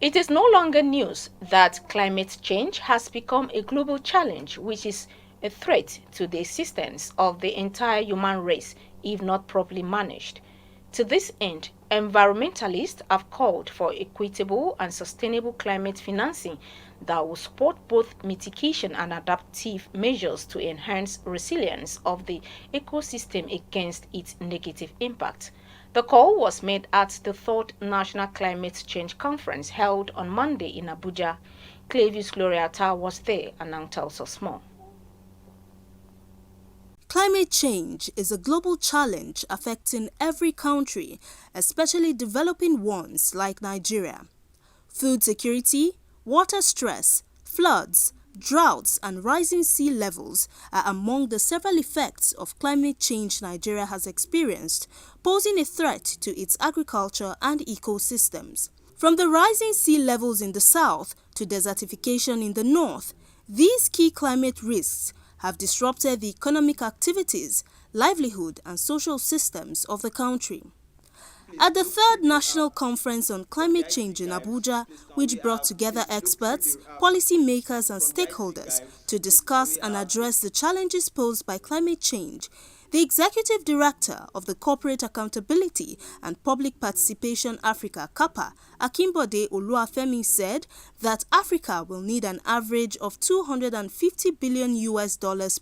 It is no longer news that climate change has become a global challenge which is a threat to the existence of the entire human race if not properly managed. To this end, environmentalists have called for equitable and sustainable climate financing that will support both mitigation and adaptive measures to enhance resilience of the ecosystem against its negative impact. The call was made at the third National Climate Change Conference held on Monday in Abuja. Clavius Gloriata was there and now tells us more. Climate change is a global challenge affecting every country, especially developing ones like Nigeria. Food security, water stress, floods, droughts and rising sea levels are among the several effects of climate change Nigeria has experienced, posing a threat to its agriculture and ecosystems. From the rising sea levels in the south to desertification in the north, these key climate risks have disrupted the economic activities, livelihood and social systems of the country. At the third National Conference on Climate Change in Abuja, which brought together experts, policymakers and stakeholders to discuss and address the challenges posed by climate change, the Executive Director of the Corporate Accountability and Public Participation Africa (CAPA), Akimbode Oluwafemi, said that Africa will need an average of $250 billion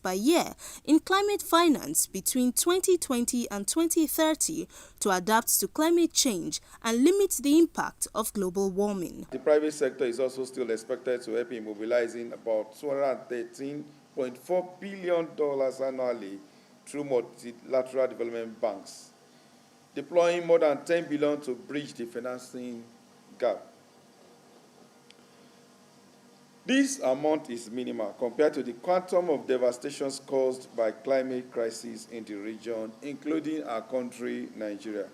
per year in climate finance between 2020 and 2030 to adapt to climate change and limit the impact of global warming. The private sector is also still expected to help in mobilizing about $213.4 billion annually through multilateral development banks, deploying more than $10 billion to bridge the financing gap. This amount is minimal compared to the quantum of devastations caused by climate crisis in the region, including our country, Nigeria.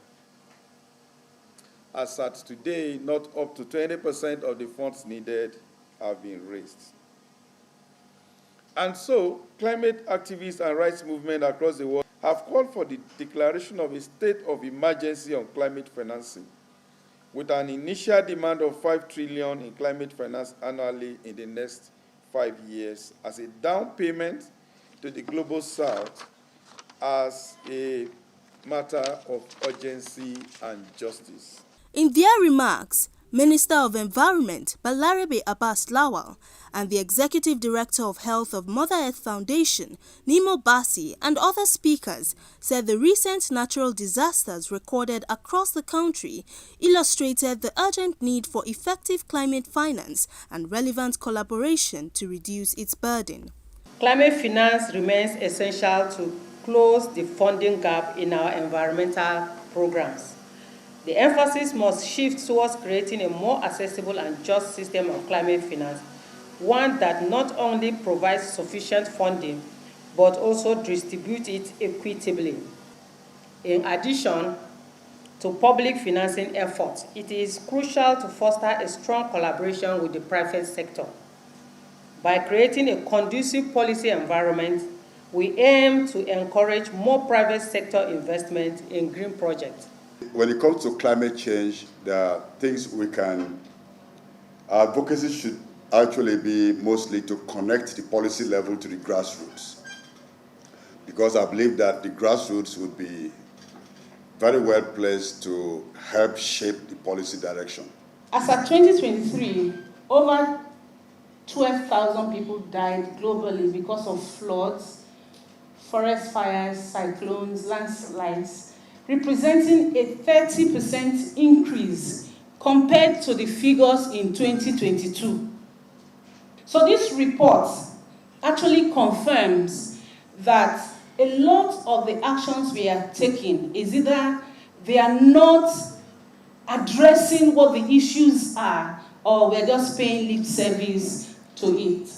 As at today, not up to 20% of the funds needed have been raised. And so, climate activists and rights movements across the world have called for the declaration of a state of emergency on climate financing, with an initial demand of $5 trillion in climate finance annually in the next 5 years as a down payment to the global south as a matter of urgency and justice. In their remarks, Minister of Environment Balarabe Abbas Lawal and the Executive Director of Health of Mother Earth Foundation, Nimo Bassi, and other speakers said the recent natural disasters recorded across the country illustrated the urgent need for effective climate finance and relevant collaboration to reduce its burden. Climate finance remains essential to close the funding gap in our environmental programs. The emphasis must shift towards creating a more accessible and just system of climate finance, one that not only provides sufficient funding, but also distributes it equitably. In addition to public financing efforts, it is crucial to foster a strong collaboration with the private sector. By creating a conducive policy environment, we aim to encourage more private sector investment in green projects. When it comes to climate change, there are things our advocacy should actually be mostly to connect the policy level to the grassroots. Because I believe that the grassroots would be very well placed to help shape the policy direction. As of 2023, over 12,000 people died globally because of floods, forest fires, cyclones, landslides, representing a 30% increase compared to the figures in 2022. So this report actually confirms that a lot of the actions we are taking is either they are not addressing what the issues are, or we're just paying lip service to it.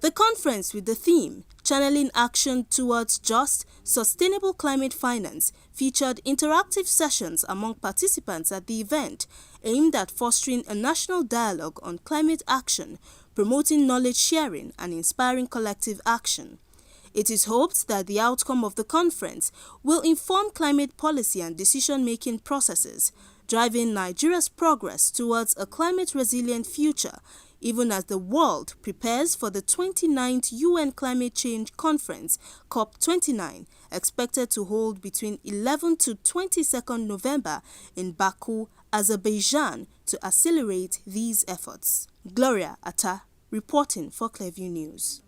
The conference with the theme Channeling Action Towards Just, Sustainable Climate Finance featured interactive sessions among participants at the event aimed at fostering a national dialogue on climate action, promoting knowledge sharing and inspiring collective action. It is hoped that the outcome of the conference will inform climate policy and decision-making processes, driving Nigeria's progress towards a climate-resilient future, even as the world prepares for the 29th UN Climate Change Conference, COP29, expected to hold between 11 to 22nd November in Baku, Azerbaijan, to accelerate these efforts. Gloria Atta, reporting for Clearview News.